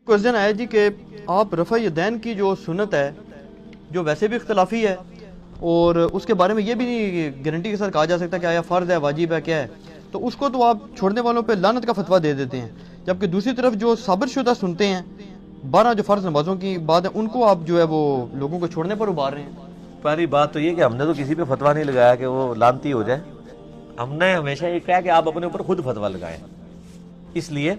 Question آیا جی کہ آپ رفع یدین کی جو سنت ہے جو ویسے بھی اختلافی ہے اور اس کے بارے میں یہ بھی نہیں گارنٹی کے ساتھ کہا جا سکتا کہ آیا فرض ہے واجب ہے کیا ہے، تو اس کو تو آپ چھوڑنے والوں پہ لعنت کا فتویٰ دے دیتے ہیں، جبکہ دوسری طرف جو ثابت شدہ سنتے ہیں 12 جو فرض نمازوں کی بات ہے ان کو آپ جو ہے وہ لوگوں کو چھوڑنے پر ابھار رہے ہیں۔ پہلی بات تو یہ کہ ہم نے تو کسی پہ فتویٰ نہیں لگایا کہ وہ لعنتی ہو جائے، ہم نے ہمیشہ یہ کہا کہ آپ اپنے اوپر خود فتویٰ لگائیں۔ اس لیے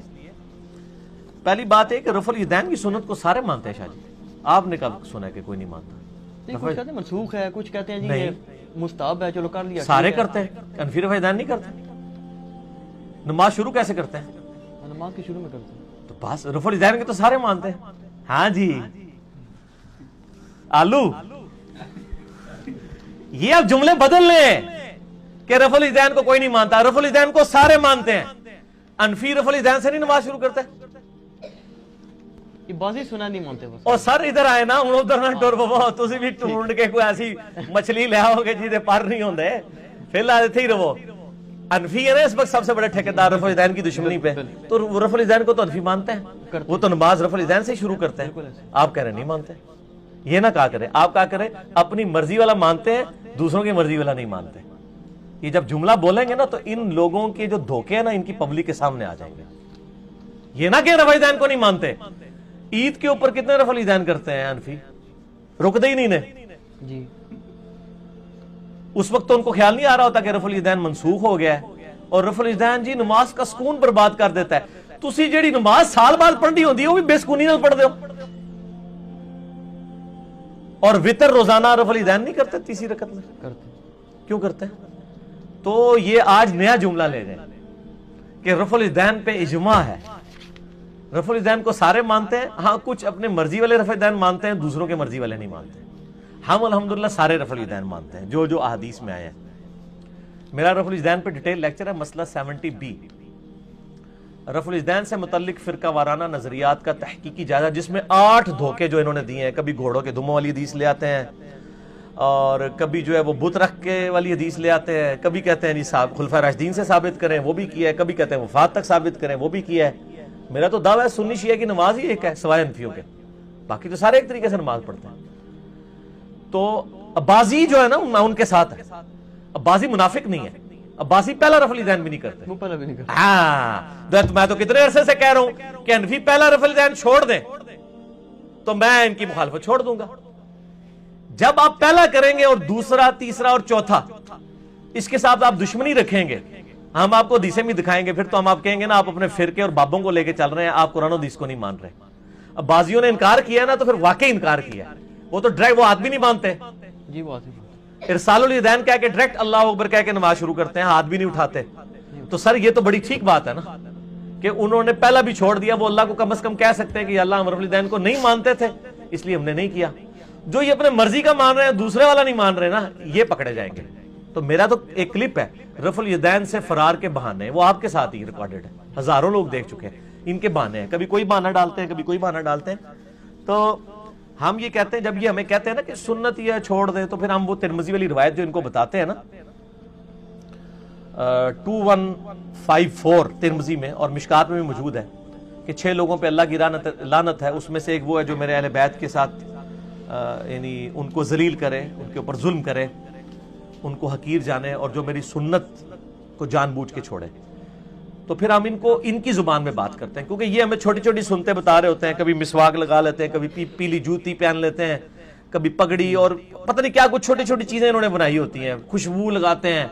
پہلی بات ہے کہ رفع الیدین کی سنت کو سارے مانتے ہیں۔ شاہ جی آپ نے کب سنا ہے کہ کوئی نہیں مانتا؟ نہیں، کچھ کہتے ہیں منسوخ ہے، کچھ کہتے ہیں جی یہ مستحب ہے، چلو کر لیا۔ سارے کرتے ہیں، انفی رفع الیدین نہیں کرتے۔ نماز شروع کیسے کرتے ہیں؟ نماز کے شروع میں کرتے ہیں تو بس رفع الیدین کے تو سارے مانتے ہیں۔ ہاں جی آلو یہ اب جملے بدل لیں کہ رفع الیدین کو کوئی نہیں مانتا، رفع الیدین کو سارے مانتے ہیں، انفی رفع الیدین سے نہیں نماز شروع کرتے۔ یہ بازی سنا نہیں مانتے بس۔ اور سر ادھر آئے نا ہوں ادھر نہ ٹر پو، تسی بھی ڈھونڈ کے کوئی ایسی مچھلی لے آؤ گے جیدے پر نہیں ہوندے، پھر لا دیتے ہی رہو۔ انفی ہے نا اس وقت سب سے بڑے ٹھیکیدار رفع الیدین کی دشمنی پہ، تو رفع الیدین کو تو انفی مانتے ہیں، وہ تو نماز رفع الیدین سے شروع کرتے ہیں۔ آپ کہہ رہے نہیں مانتے، یہ نہ کہا کریں، آپ کہا کریں اپنی مرضی والا مانتے ہیں، دوسروں کی مرضی والا نہیں مانتے۔ یہ جب جملہ بولیں گے نا تو ان لوگوں کے جو دھوکے ہیں نا ان کی پبلک کے سامنے آ جائیں گے۔ یہ نہ کہ رفع الیدین کو نہیں مانتے، عید کے اوپر کتنے رفع الیدین کرتے ہیں انفی؟ رکتے ہی نہیں نے جی، اس وقت تو ان کو خیال نہیں آ رہا ہوتا کہ رفع الیدین منسوخ ہو گیا ہے، اور رفع الیدین جی نماز کا سکون برباد کر دیتا ہے۔ تسی جیڑی نماز سال بعد پڑھنی ہوندی ہے وہ بھی بے سکونی نال پڑھ دے ہو، اور وتر روزانہ رفع الیدین نہیں کرتے تیسری رکعت میں؟ کرتے کیوں کرتے ہیں؟ تو یہ آج نیا جملہ لے جائیں کہ رفع الیدین پہ اجماع ہے، رفع الیدین کو سارے مانتے ہیں، ہاں کچھ اپنے مرضی والے رفع الیدین مانتے ہیں، دوسروں کے مرضی والے نہیں مانتے۔ ہم الحمدللہ سارے رفع الیدین مانتے ہیں جو احادیث میں آئے ہیں۔ میرا رفع الیدین پہ ڈیٹیل لیکچر ہے، مسئلہ 70B، رفع الیدین سے متعلق فرقہ وارانہ نظریات کا تحقیقی جائزہ، جس میں 8 دھوکے جو انہوں نے دیے ہیں۔ کبھی گھوڑوں کے دموں والی حدیث لے آتے ہیں، اور کبھی جو ہے وہ بت رکھ کے والی حدیث لے آتے ہیں، کبھی کہتے ہیں جی خلفائے راشدین سے ثابت کریں، وہ بھی کیا ہے، کبھی کہتے ہیں وفات تک ثابت کریں، وہ بھی کیا ہے۔ میرا تو دعویٰ ہے سنی شیعہ کی نماز ہی ایک ہے سوائے انفیوں کے، باقی تو سارے ایک طریقے سے نماز پڑھتے ہیں۔ تو عباسی جو ہے نا میں ان کے ساتھ ہے، عباسی منافق نہیں ہے، عباسی پہلا رفع الیدین بھی نہیں کرتے۔ وہ پہلا بھی نہیں کرتے۔ ہاں میں تو کتنے عرصے سے کہہ رہا ہوں کہ انفی پہلا رفع الیدین چھوڑ دیں تو میں ان کی مخالفت چھوڑ دوں گا۔ جب آپ پہلا کریں گے اور دوسرا تیسرا اور چوتھا اس کے ساتھ آپ دشمنی رکھیں گے، ہم آپ کو حدیثیں بھی دکھائیں گے، پھر تو ہم آپ کہیں گے نا آپ اپنے فرقے اور بابوں کو لے کے چل رہے ہیں، آپ قرآن و حدیث کو نہیں مان رہے۔ اب بازیوں نے انکار کیا نا تو پھر واقعی انکار کیا، وہ تو ڈائریکٹ وہ ہاتھ بھی نہیں مانتے، جی وہ آتی ارسال الیدین کہہ کے ڈائریکٹ اللہ اکبر کہہ کے نماز شروع کرتے ہیں، ہاتھ بھی نہیں اٹھاتے۔ تو سر یہ تو بڑی ٹھیک بات ہے نا کہ انہوں نے پہلا بھی چھوڑ دیا، وہ اللہ کو کم از کم کہہ سکتے ہیں کہ اللہ ہم رفع الیدین کو نہیں مانتے تھے اس لیے ہم نے نہیں کیا۔ جو یہ اپنے مرضی کا مان رہے ہیں دوسرے والا نہیں مان رہے نا، یہ پکڑے جائیں گے۔ تو میرا تو ایک کلپ ہے رفع الیدین سے فرار کے بہانے، وہ آپ کے ساتھ ہی ریکارڈڈ ہے، ہزاروں لوگ دیکھ چکے ہیں۔ ان کے بہانے ہیں، کبھی کوئی بہانہ ڈالتے ہیں، کبھی کوئی بہانہ ڈالتے ہیں۔ تو ہم یہ کہتے ہیں، جب یہ ہمیں کہتے ہیں نا کہ سنت یہ چھوڑ دیں، تو پھر ہم وہ ترمذی والی روایت جو ان کو بتاتے ہیں نا 2154 ترمذی میں اور مشکات میں بھی موجود ہے کہ 6 لوگوں پہ اللہ کی لعنت ہے، اس میں سے ایک وہ ہے جو میرے اہل بیت کے ساتھ یعنی ان کو ذلیل کرے، ان کے اوپر ظلم کرے، ان کو حقیر جانے، اور جو میری سنت کو جان بوجھ کے چھوڑے۔ تو پھر ہم ان کو ان کی زبان میں بات کرتے ہیں، کیونکہ یہ ہمیں چھوٹی چھوٹی سنتیں بتا رہے ہوتے ہیں، کبھی مسواک لگا لیتے ہیں، کبھی پیلی جوتی پہن لیتے ہیں، کبھی پگڑی، اور پتہ نہیں کیا کچھ چھوٹی چھوٹی چیزیں انہوں نے بنائی ہوتی ہیں، خوشبو لگاتے ہیں،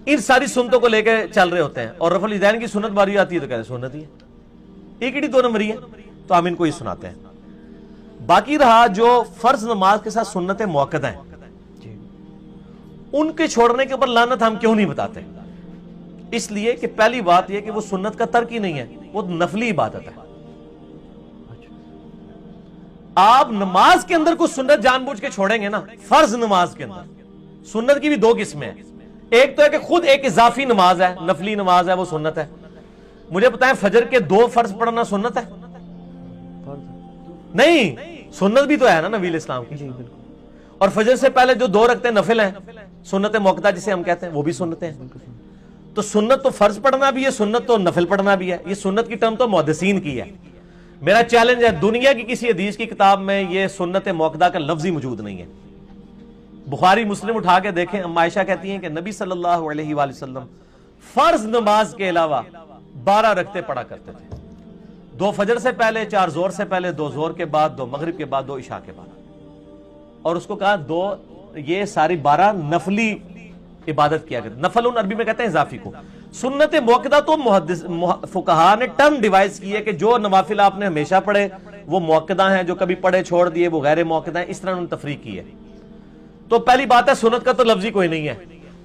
ان ساری سنتوں کو لے کے چل رہے ہوتے ہیں۔ اور رفع الیدین کی سنت باری آتی ہے تو کہتے ہیں سنت ہی ہے، ایک ہی 2 نمبری ہے، تو ہم ان کو یہ سناتے ہیں۔ باقی رہا جو فرض نماز کے ساتھ سنتیں موقدہ ہیں، ان کے چھوڑنے کے اوپر لعنت ہم کیوں نہیں بتاتے؟ اس لیے کہ پہلی بات یہ کہ وہ سنت کا ترک ہی نہیں ہے، وہ نفلی عبادت ہے۔ آپ نماز کے اندر کوئی سنت جان بوجھ کے چھوڑیں گے نا، فرض نماز کے اندر سنت کی بھی 2 قسمیں ہیں، ایک تو ہے کہ خود ایک اضافی نماز ہے، نفلی نماز ہے، وہ سنت ہے۔ مجھے بتائیں فجر کے 2 فرض پڑھنا سنت ہے؟ نہیں، سنت بھی تو ہے نا نبی اسلام کی۔ اور فجر سے پہلے جو 2 رکعتیں نفل ہیں، سنت موقدہ جسے ہم کہتے ہیں، وہ بھی سنتیں ہیں۔ تو سنت تو فرض پڑھنا بھی ہے، سنت تو نفل پڑھنا بھی ہے، یہ سنت کی ٹرم تو محدثین کی ہے۔ میرا چیلنج ہے دنیا کی کسی حدیث کی کتاب میں یہ سنت موقدہ کا لفظ ہی موجود نہیں ہے. بخاری مسلم اٹھا کے دیکھیں, ام عائشہ کہتی ہیں کہ نبی صلی اللہ علیہ وآلہ وسلم فرض نماز کے علاوہ 12 رکعتیں پڑھا کرتے تھے. 2 فجر سے پہلے, 4 زور سے پہلے, 2 زور کے بعد, 2 مغرب کے بعد, 2 عشاء کے بعد. اور اس کو کہا یہ ساری 12 نفلی عبادت کیا کرتے. نفل عربی میں کہتے ہیں اضافی کو. سنت موقدہ تو فقہا نے ٹرم ڈیوائز کی ہے کہ جو نوافل آپ نے ہمیشہ پڑھے وہ موقدہ ہیں, جو کبھی پڑھے چھوڑ دیے وہ غیر موقدہ ہیں. اس طرح انہوں نے تفریق کی ہے. تو پہلی بات ہے سنت کا تو لفظ ہی کوئی نہیں ہے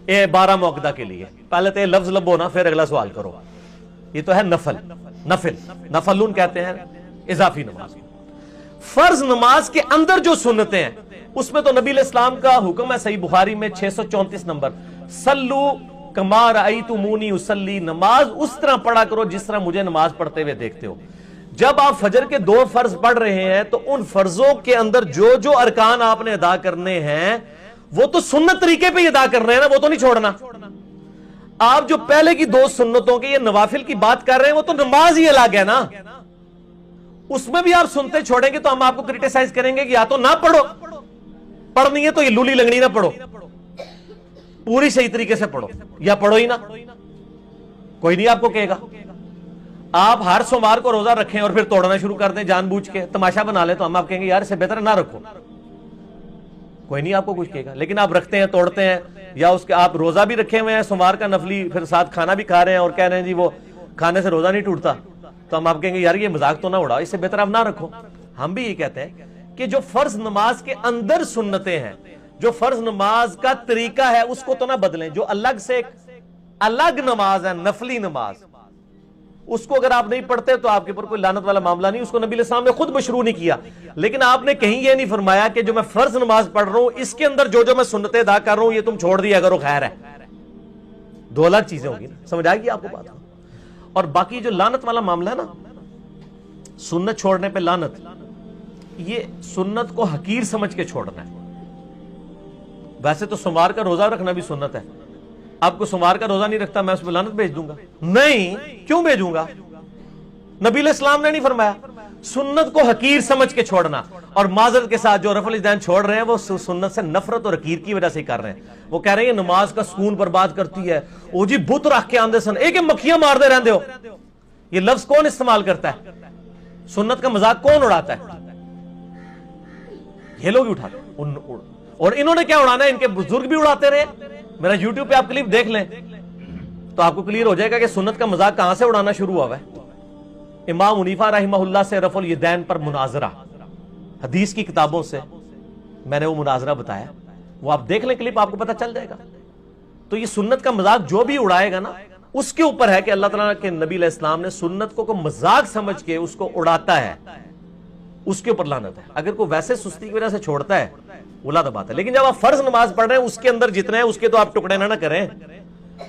یہ 12 موقدہ کے لیے. پہلے تو یہ لفظ لبو نا, پھر اگلا سوال کرو. یہ تو ہے نفلون کہتے ہیں اضافی نماز. فرض نماز کے اندر جو سنتیں ہیں اس میں تو نبی علیہ السلام کا حکم ہے صحیح بخاری میں 634 نمبر, سلو کما رأیتمونی اصلی, نماز اس طرح پڑھا کرو جس طرح مجھے نماز پڑھتے ہوئے دیکھتے ہو. جب آپ فجر کے 2 فرض پڑھ رہے ہیں تو ان فرضوں کے اندر جو ارکان آپ نے ادا کرنے ہیں وہ تو سنت طریقے پہ ادا کرنے ہیں نا, وہ تو نہیں چھوڑنا. آپ جو پہلے کی 2 سنتوں کے یہ نوافل کی بات کر رہے ہیں وہ تو نماز ہی الگ ہے نا. اس میں بھی آپ سنتے چھوڑیں گے تو ہم آپ کو کرٹیسائز کریں گے کہ یا تو نہ پڑھو, پڑھنی ہے تو یہ لولی لنگڑی نہ پڑھو, پوری صحیح طریقے سے پڑھو, یا پڑھو ہی نہ. کوئی نہیں آپ کو کہے گا. آپ ہر سوموار کو روزہ رکھیں اور پھر توڑنا شروع کر دیں جان بوجھ کے, تماشا بنا لیں, تو ہم آپ کہیں گے یار اسے بہتر نہ رکھو. کوئی نہیں آپ کو کچھ کہے گا. لیکن آپ رکھتے ہیں, توڑتے ہیں, یا اس کے آپ روزہ بھی رکھے ہوئے ہیں سوموار کا نفلی, پھر ساتھ کھانا بھی کھا رہے ہیں اور کہہ رہے ہیں جی وہ کھانے سے روزہ نہیں ٹوٹتا, تو ہم آپ کہیں گے یار یہ مذاق تو نہ اڑاؤ, اس سے بہتر آپ نہ رکھو. ہم بھی یہ کہتے ہیں کہ جو فرض نماز کے اندر سنتیں ہیں, جو فرض نماز کا طریقہ ہے اس کو تو نہ بدلیں. جو الگ سے ایک الگ نماز ہے نفلی نماز, اس کو اگر آپ نہیں پڑھتے تو آپ کے اوپر کوئی لعنت والا معاملہ نہیں. اس کو نبی علیہ السلام نے خود مشروع نہیں کیا, لیکن آپ نے کہیں یہ نہیں فرمایا کہ جو میں فرض نماز پڑھ رہا ہوں اس کے اندر جو میں سنتیں ادا کر رہا ہوں یہ تم چھوڑ دیا کرو, خیر ہے. 2 الگ چیزیں ہوگی نا, سمجھ آئے گی آپ کو بات. اور باقی جو لعنت والا معاملہ ہے نا, سنت چھوڑنے پہ لعنت, یہ سنت کو حقیر سمجھ کے چھوڑنا ہے. ویسے تو سوموار کا روزہ رکھنا بھی سنت ہے. آپ کو سوموار کا روزہ نہیں رکھتا میں اس پہ لعنت بھیج دوں گا؟ نہیں, کیوں بھیجوں گا؟ نبی علیہ السلام نے نہیں فرمایا. سنت کو حقیر سمجھ کے چھوڑنا, اور معذرت کے ساتھ جو رفع الیدین چھوڑ رہے ہیں وہ سنت سے نفرت اور حقیر کی وجہ سے کر رہے ہیں. وہ کہہ رہے ہیں نماز کا سکون برباد کرتی ہے, او جی بت رکھ کے آندے سن ایک مکھیاں مار دے رہندے ہو. یہ لفظ کون استعمال کرتا ہے؟ سنت کا مذاق کون اڑاتا ہے؟ یہ لوگ ہی اٹھاتے ہیں. اور انہوں نے کیا اڑانا ہے؟ ان کے بزرگ بھی اڑاتے رہے. میرا یوٹیوب پہ آپ کلپ دیکھ لیں تو آپ کو کلیئر ہو جائے گا کہ سنت کا مذاق کہاں سے اڑانا شروع ہوا ہے. امام حنیفہ رحمہ اللہ سے رفع الیدین پر مناظرہ, حدیث کی کتابوں سے میں نے وہ مناظرہ بتایا, وہ آپ دیکھ لیں کلپ, آپ کو پتہ چل جائے گا. تو یہ سنت کا مذاق جو بھی اڑائے گا نا اس کے اوپر ہے کہ اللہ تعالیٰ کے نبی علیہ السلام نے سنت کو مذاق سمجھ کے اس کو اڑاتا ہے, اس کے اوپر لعنت ہے. اگر کوئی ویسے سستی کی وجہ سے چھوڑتا ہے وہ الگ بات ہے, لیکن جب آپ فرض نماز پڑھ رہے ہیں اس کے اندر جتنے ہیں اس کے تو آپ ٹکڑے نہ کریں,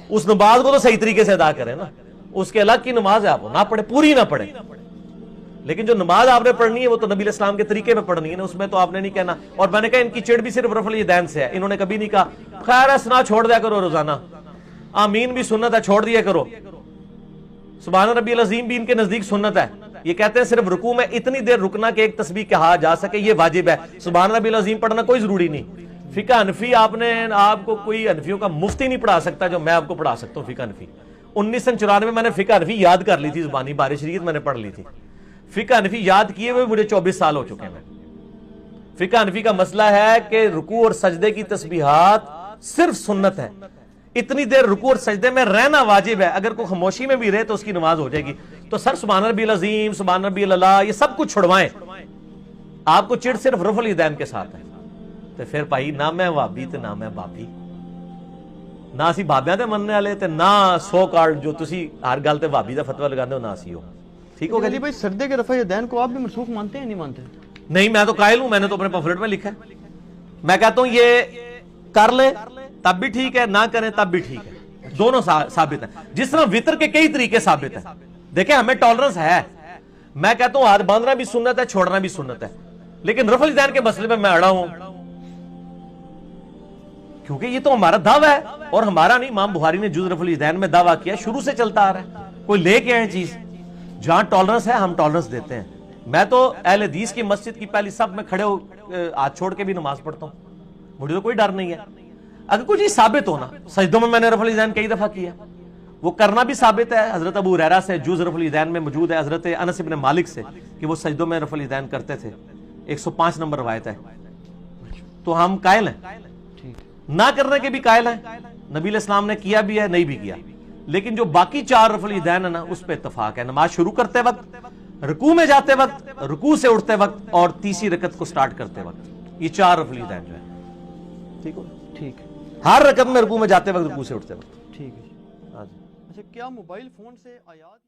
اس نماز کو تو صحیح طریقے سے ادا کریں نا. اس کے الگ کی نماز ہے, آپ نہ پڑھیں, پوری نہ پڑھیں, لیکن جو نماز آپ نے پڑھنی ہے وہ تو نبی علیہ السلام کے طریقے پہ پڑھنی ہے نا, اس میں تو آپ نے نہیں کہنا. اور میں نے کہا ان کی چڑ بھی صرف رفع الیدین سے ہے, انہوں نے کبھی نہیں کہا خیر ہے سنا چھوڑ دیا کرو روزانہ, آمین بھی سنت ہے چھوڑ دیا کرو, سبحان ربی العظیم بھی ان کے نزدیک سنت ہے. یہ کہتے ہیں صرف رکوع میں اتنی دیر رکنا کہ ایک تسبیح کہا جا سکے یہ واجب ہے, سبحان ربی العظیم پڑھنا کوئی ضروری نہیں. فقہ حنفی آپ کو کوئی حنفیوں کا مفتی نہیں پڑھا سکتا جو میں آپ کو پڑھا سکتا ہوں. فقہ حنفی 1994 میں نے فقہ حنفی یاد کر لی تھی زبانی, بارش شریعت میں نے پڑھ لی تھی. فقہ حنفی یاد کیے ہوئے مجھے 24 سال ہو چکے ہیں. فقہ حنفی کا مسئلہ ہے کہ رکوع اور سجدے کی تسبیحات صرف سنت ہے, اتنی دیر رکوع اور سجدے میں رہنا واجب ہے. اگر کوئی خاموشی میں بھی رہے تو اس کی نماز ہو جائے گی. تو سر سبحان ربی العظیم, سبحان ربی اللہ, یہ سب کچھ چھڑوائیں. آپ کو چڑ صرف رفع الیدین کے ساتھ ہے. تو پھر بھائی نہ میں وابی تے نہ میں بابی, نہ اسی بابیاں تے مننے والے تے نہ سو کارڈ جو تسی ہر گل تے وابی دا فتوی لگاندے ہو نہ اسی ہو. ٹھیک ہو گیا علی بھائی, سردے کے رفع الیدین کو آپ بھی منسوخ مانتے ہیں نہیں مانتے؟ نہیں, میں تو قائل ہوں, میں نے تو اپنے پمفلٹ میں لکھا ہے. میں کہتا ہوں یہ کر لے تب بھی ٹھیک ہے, نہ کریں تب بھی ٹھیک ہے, دونوں ثابت ہیں. جس طرح وطر کے کئی طریقے ثابت ہیں, دیکھیں ہمیں ٹالرنس ہے. میں کہتا ہوں ہاتھ باندھنا بھی سنت ہے, چھوڑنا بھی سنت ہے, لیکن رفع الیدین کے مسئلے میں اڑا ہوں کیونکہ یہ تو ہمارا دعویٰ ہے اور ہمارا نہیں. امام بخاری نے جز رفع الیدین میں دعویٰ کیا, شروع سے چلتا آ رہا ہے. کوئی لے کے آئے چیز, جہاں ٹالرنس ہے ہم ٹالرنس دیتے ہیں, میں تو اہل حدیث کی مسجد کی پہلی صف میں کھڑے ہو ہاتھ چھوڑ کے بھی نماز پڑھتا ہوں, مجھے تو کوئی ڈر نہیں ہے. اگر کچھ ثابت ہونا, سجدوں میں نے رفع الیدین کئی دفعہ کیا, وہ کرنا بھی ثابت ہے. حضرت ابو ہریرہ سے جز رفع الیدین میں موجود ہے, حضرت انس بن مالک سے کہ وہ سجدوں میں رفع الیدین کرتے تھے, 105 نمبر روایت ہے. تو ہم قائل ہیں, نہ کرنے کے بھی قائل ہیں, نبی علیہ السلام نے کیا بھی ہے, نہیں بھی کیا. لیکن جو باقی 4 رفع الیدین ہے نا, اس پہ اتفاق ہے. نماز شروع کرتے وقت, رکوع میں جاتے وقت, رکوع سے اٹھتے وقت, اور تیسری رکعت کو سٹارٹ کرتے وقت, یہ 4 رفع الیدین جو ہے. ٹھیک ہو, ٹھیک ہے, ہر رکعت میں رکوع میں جاتے وقت, رکوع سے اٹھتے وقت. ٹھیک ہے. اچھا, کیا موبائل فون سے آیات